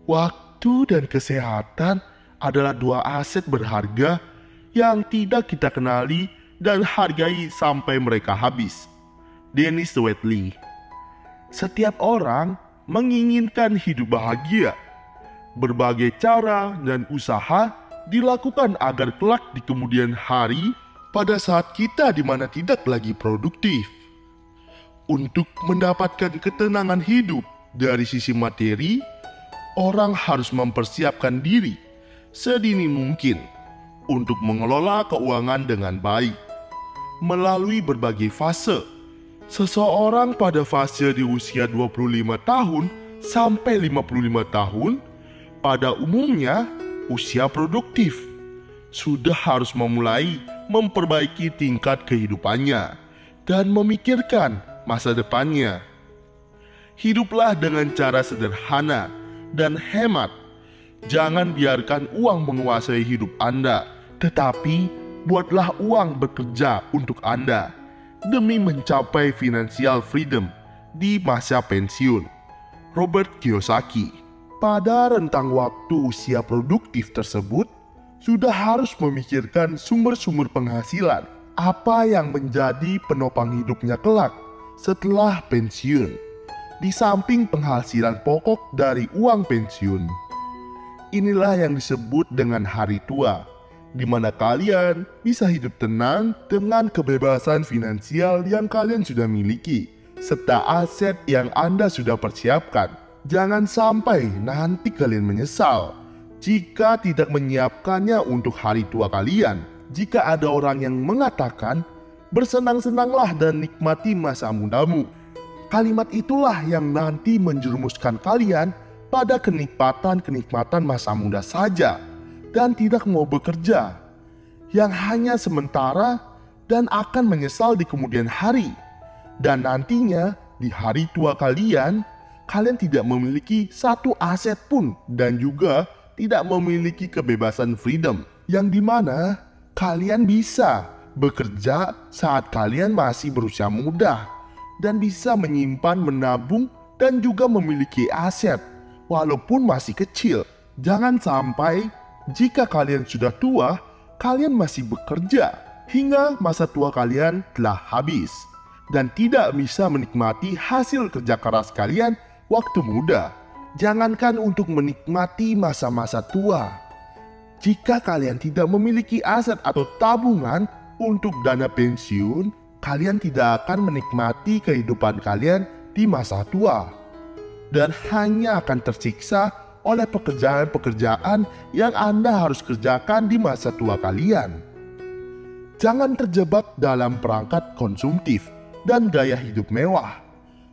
Waktu dan kesehatan adalah dua aset berharga yang tidak kita kenali dan hargai sampai mereka habis. Dennis Waitley. Setiap orang menginginkan hidup bahagia. Berbagai cara dan usaha dilakukan agar kelak di kemudian hari pada saat kita di mana tidak lagi produktif. Untuk mendapatkan ketenangan hidup dari sisi materi, orang harus mempersiapkan diri sedini mungkin untuk mengelola keuangan dengan baik. Melalui berbagai fase, seseorang pada fase di usia 25 tahun sampai 55 tahun, pada umumnya usia produktif, sudah harus memulai memperbaiki tingkat kehidupannya dan memikirkan masa depannya. Hiduplah dengan cara sederhana dan hemat. Jangan biarkan uang menguasai hidup Anda, tetapi buatlah uang bekerja untuk Anda demi mencapai financial freedom di masa pensiun. Robert Kiyosaki. Pada rentang waktu usia produktif tersebut, sudah harus memikirkan sumber-sumber penghasilan apa yang menjadi penopang hidupnya kelak setelah pensiun, di samping penghasilan pokok dari uang pensiun. Inilah yang disebut dengan hari tua, di mana kalian bisa hidup tenang dengan kebebasan finansial yang kalian sudah miliki, serta aset yang Anda sudah persiapkan. Jangan sampai nanti kalian menyesal jika tidak menyiapkannya untuk hari tua kalian. Jika ada orang yang mengatakan, bersenang-senanglah dan nikmati masa mudamu, kalimat itulah yang nanti menjerumuskan kalian pada kenikmatan-kenikmatan masa muda saja dan tidak mau bekerja, yang hanya sementara dan akan menyesal di kemudian hari. Dan nantinya di hari tua kalian tidak memiliki satu aset pun dan juga tidak memiliki kebebasan freedom, yang dimana kalian bisa bekerja saat kalian masih berusia muda dan bisa menyimpan, menabung, dan juga memiliki aset walaupun masih kecil. Jangan sampai jika kalian sudah tua, kalian masih bekerja hingga masa tua kalian telah habis dan tidak bisa menikmati hasil kerja keras kalian waktu muda. Jangankan untuk menikmati masa-masa tua, jika kalian tidak memiliki aset atau tabungan untuk dana pensiun, kalian tidak akan menikmati kehidupan kalian di masa tua dan hanya akan tersiksa oleh pekerjaan-pekerjaan yang Anda harus kerjakan di masa tua kalian. Jangan terjebak dalam perangkat konsumtif dan gaya hidup mewah.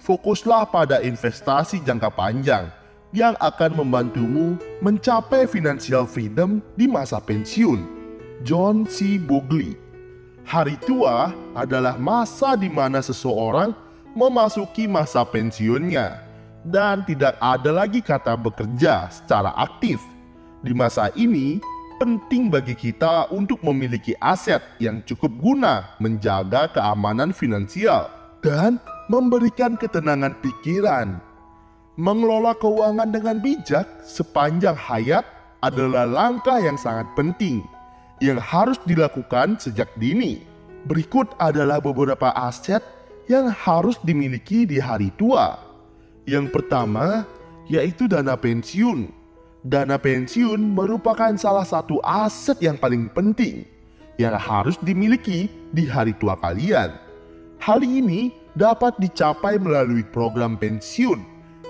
Fokuslah pada investasi jangka panjang yang akan membantumu mencapai financial freedom di masa pensiun. John C. Bogle. Hari tua adalah masa di mana seseorang memasuki masa pensiunnya dan tidak ada lagi kata bekerja secara aktif. Di masa ini, penting bagi kita untuk memiliki aset yang cukup guna menjaga keamanan finansial dan memberikan ketenangan pikiran. Mengelola keuangan dengan bijak sepanjang hayat adalah langkah yang sangat penting yang harus dilakukan sejak dini. Berikut adalah beberapa aset yang harus dimiliki di hari tua. Yang pertama, yaitu dana pensiun. Dana pensiun merupakan salah satu aset yang paling penting yang harus dimiliki di hari tua kalian. Hal ini dapat dicapai melalui program pensiun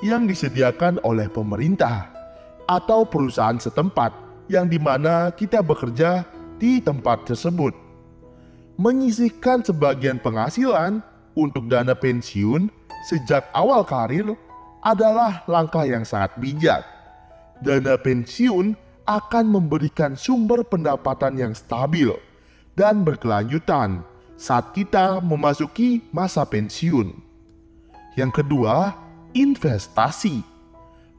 yang disediakan oleh pemerintah atau perusahaan setempat yang dimana kita bekerja di tempat tersebut. Menyisihkan sebagian penghasilan untuk dana pensiun sejak awal karir adalah langkah yang sangat bijak. Dana pensiun akan memberikan sumber pendapatan yang stabil dan berkelanjutan saat kita memasuki masa pensiun. Yang kedua, investasi.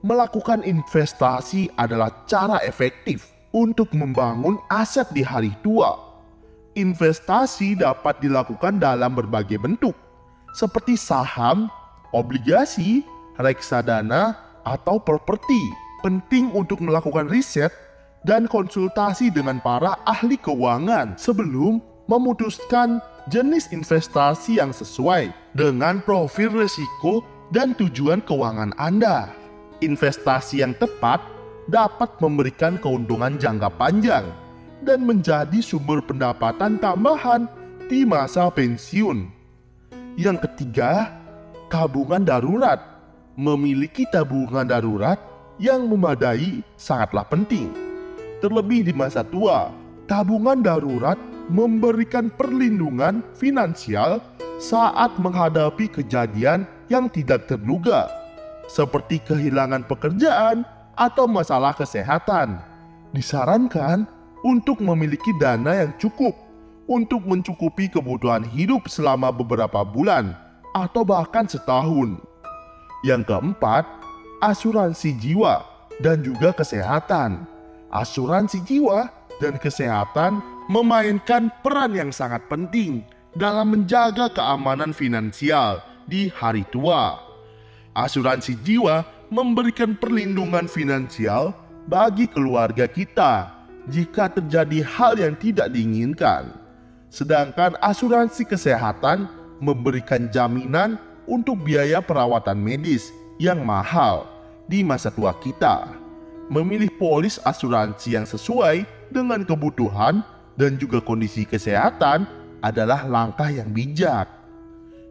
Melakukan investasi adalah cara efektif untuk membangun aset di hari tua. Investasi dapat dilakukan dalam berbagai bentuk, seperti saham, obligasi, reksadana, atau properti. Penting untuk melakukan riset dan konsultasi dengan para ahli keuangan sebelum memutuskan jenis investasi yang sesuai dengan profil risiko dan tujuan keuangan Anda. Investasi yang tepat dapat memberikan keuntungan jangka panjang dan menjadi sumber pendapatan tambahan di masa pensiun. Yang ketiga, tabungan darurat. Memiliki tabungan darurat yang memadai sangatlah penting. Terlebih di masa tua, tabungan darurat memberikan perlindungan finansial saat menghadapi kejadian yang tidak terduga, seperti kehilangan pekerjaan atau masalah kesehatan. Disarankan untuk memiliki dana yang cukup untuk mencukupi kebutuhan hidup selama beberapa bulan atau bahkan setahun. Yang keempat, asuransi jiwa dan juga kesehatan. Asuransi jiwa dan kesehatan memainkan peran yang sangat penting dalam menjaga keamanan finansial di hari tua. Asuransi jiwa memberikan perlindungan finansial bagi keluarga kita jika terjadi hal yang tidak diinginkan. Sedangkan asuransi kesehatan memberikan jaminan untuk biaya perawatan medis yang mahal di masa tua kita. Memilih polis asuransi yang sesuai dengan kebutuhan dan juga kondisi kesehatan adalah langkah yang bijak.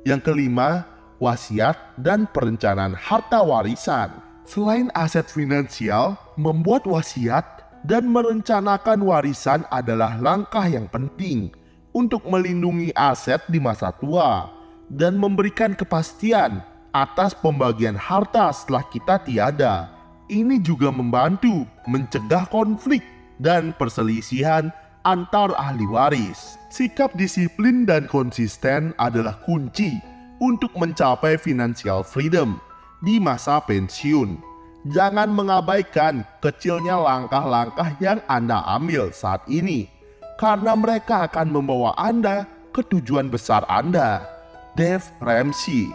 Yang kelima, wasiat dan perencanaan harta warisan. Selain aset finansial, membuat wasiat dan merencanakan warisan adalah langkah yang penting untuk melindungi aset di masa tua dan memberikan kepastian atas pembagian harta setelah kita tiada. Ini juga membantu mencegah konflik dan perselisihan antar ahli waris. Sikap disiplin dan konsisten adalah kunci untuk mencapai financial freedom di masa pensiun. Jangan mengabaikan kecilnya langkah-langkah yang Anda ambil saat ini, karena mereka akan membawa Anda ke tujuan besar Anda. Dave Ramsey.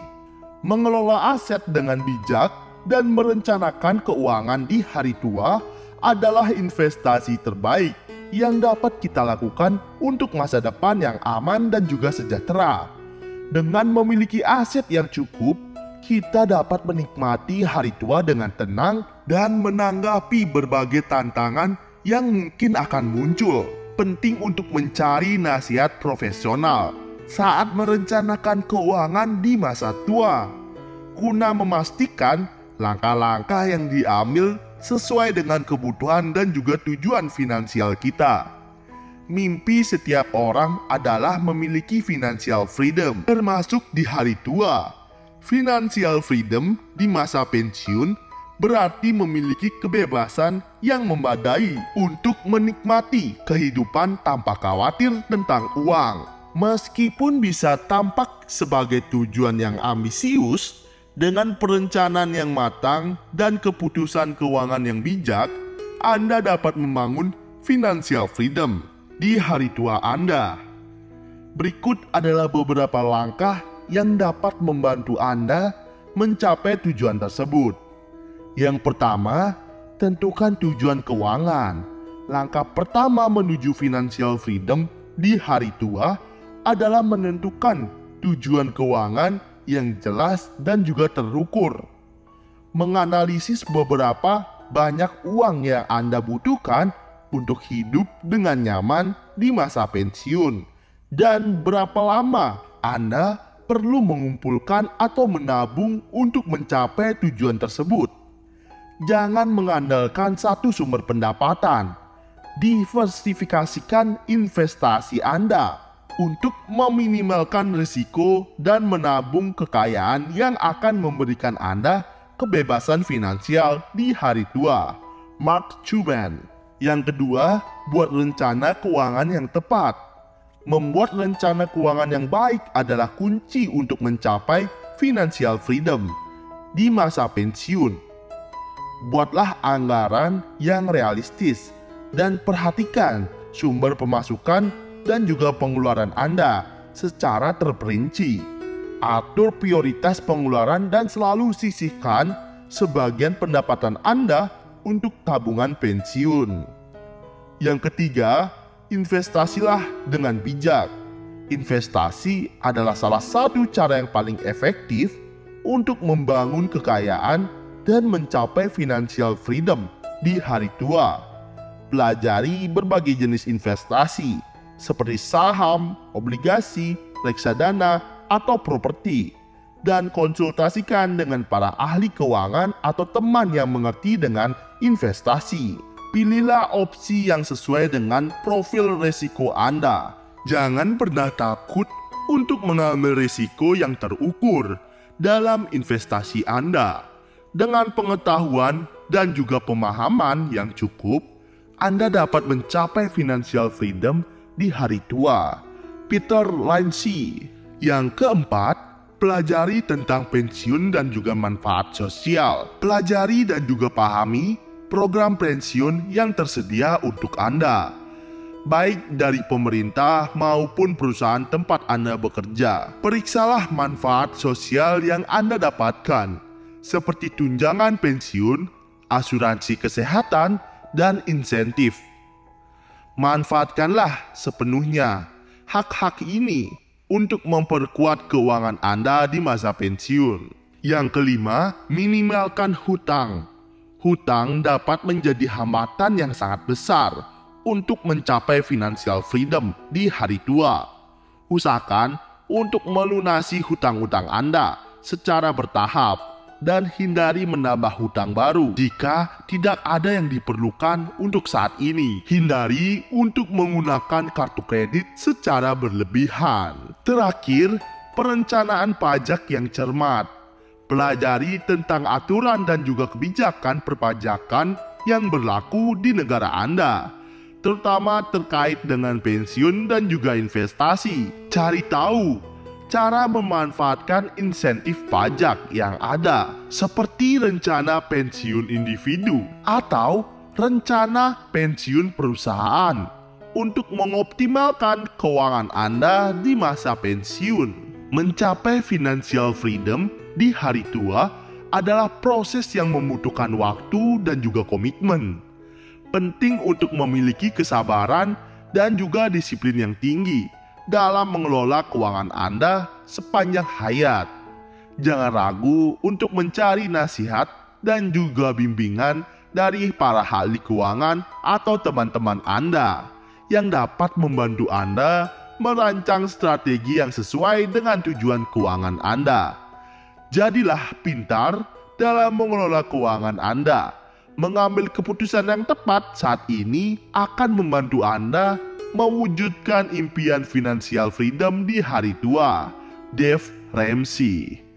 Mengelola aset dengan bijak dan merencanakan keuangan di hari tua adalah investasi terbaik yang dapat kita lakukan untuk masa depan yang aman dan juga sejahtera. Dengan memiliki aset yang cukup, kita dapat menikmati hari tua dengan tenang dan menanggapi berbagai tantangan yang mungkin akan muncul. Penting untuk mencari nasihat profesional saat merencanakan keuangan di masa tua, guna memastikan langkah-langkah yang diambil sesuai dengan kebutuhan dan juga tujuan finansial kita. Mimpi setiap orang adalah memiliki financial freedom, termasuk di hari tua. Financial freedom di masa pensiun berarti memiliki kebebasan yang memadai untuk menikmati kehidupan tanpa khawatir tentang uang. Meskipun bisa tampak sebagai tujuan yang ambisius, dengan perencanaan yang matang dan keputusan keuangan yang bijak, Anda dapat membangun financial freedom di hari tua Anda. Berikut adalah beberapa langkah yang dapat membantu Anda mencapai tujuan tersebut. Yang pertama, tentukan tujuan keuangan. Langkah pertama menuju financial freedom di hari tua adalah menentukan tujuan keuangan yang jelas dan juga terukur. Menganalisis beberapa banyak uang yang Anda butuhkan untuk hidup dengan nyaman di masa pensiun, dan berapa lama Anda perlu mengumpulkan atau menabung untuk mencapai tujuan tersebut. Jangan mengandalkan satu sumber pendapatan. Diversifikasikan investasi Anda untuk meminimalkan risiko dan menabung kekayaan yang akan memberikan Anda kebebasan finansial di hari tua. Mark Cuban. Yang kedua, buat rencana keuangan yang tepat. Membuat rencana keuangan yang baik adalah kunci untuk mencapai financial freedom di masa pensiun. Buatlah anggaran yang realistis dan perhatikan sumber pemasukan dan juga pengeluaran Anda secara terperinci. Atur prioritas pengeluaran dan selalu sisihkan sebagian pendapatan Anda untuk tabungan pensiun. Yang ketiga, investasilah dengan bijak. Investasi adalah salah satu cara yang paling efektif untuk membangun kekayaan dan mencapai financial freedom di hari tua. Pelajari berbagai jenis investasi seperti saham, obligasi, reksadana, atau properti, dan konsultasikan dengan para ahli keuangan atau teman yang mengerti dengan investasi. Pilihlah opsi yang sesuai dengan profil risiko Anda. Jangan pernah takut untuk mengambil risiko yang terukur dalam investasi Anda. Dengan pengetahuan dan juga pemahaman yang cukup, Anda dapat mencapai financial freedom di hari tua. Peter Lindsay. Yang keempat, pelajari tentang pensiun dan juga manfaat sosial. Pelajari dan juga pahami program pensiun yang tersedia untuk Anda, baik dari pemerintah maupun perusahaan tempat Anda bekerja. Periksalah manfaat sosial yang Anda dapatkan, seperti tunjangan pensiun, asuransi kesehatan, dan insentif. Manfaatkanlah sepenuhnya hak-hak ini untuk memperkuat keuangan Anda di masa pensiun. Yang kelima, minimalkan hutang. Hutang dapat menjadi hambatan yang sangat besar untuk mencapai financial freedom di hari tua. Usahakan untuk melunasi hutang-hutang Anda secara bertahap dan hindari menambah hutang baru jika tidak ada yang diperlukan untuk saat ini. Hindari untuk menggunakan kartu kredit secara berlebihan. Terakhir, perencanaan pajak yang cermat. Pelajari tentang aturan dan juga kebijakan perpajakan yang berlaku di negara Anda, terutama terkait dengan pensiun dan juga investasi. Cari tahu cara memanfaatkan insentif pajak yang ada, seperti rencana pensiun individu atau rencana pensiun perusahaan, untuk mengoptimalkan keuangan Anda di masa pensiun. Mencapai financial freedom di hari tua adalah proses yang membutuhkan waktu dan juga komitmen. Penting untuk memiliki kesabaran dan juga disiplin yang tinggi dalam mengelola keuangan Anda sepanjang hayat. Jangan ragu untuk mencari nasihat dan juga bimbingan dari para ahli keuangan atau teman-teman Anda yang dapat membantu Anda merancang strategi yang sesuai dengan tujuan keuangan Anda. Jadilah pintar dalam mengelola keuangan Anda. Mengambil keputusan yang tepat saat ini akan membantu Anda mewujudkan impian financial freedom di hari tua. Dave Ramsey.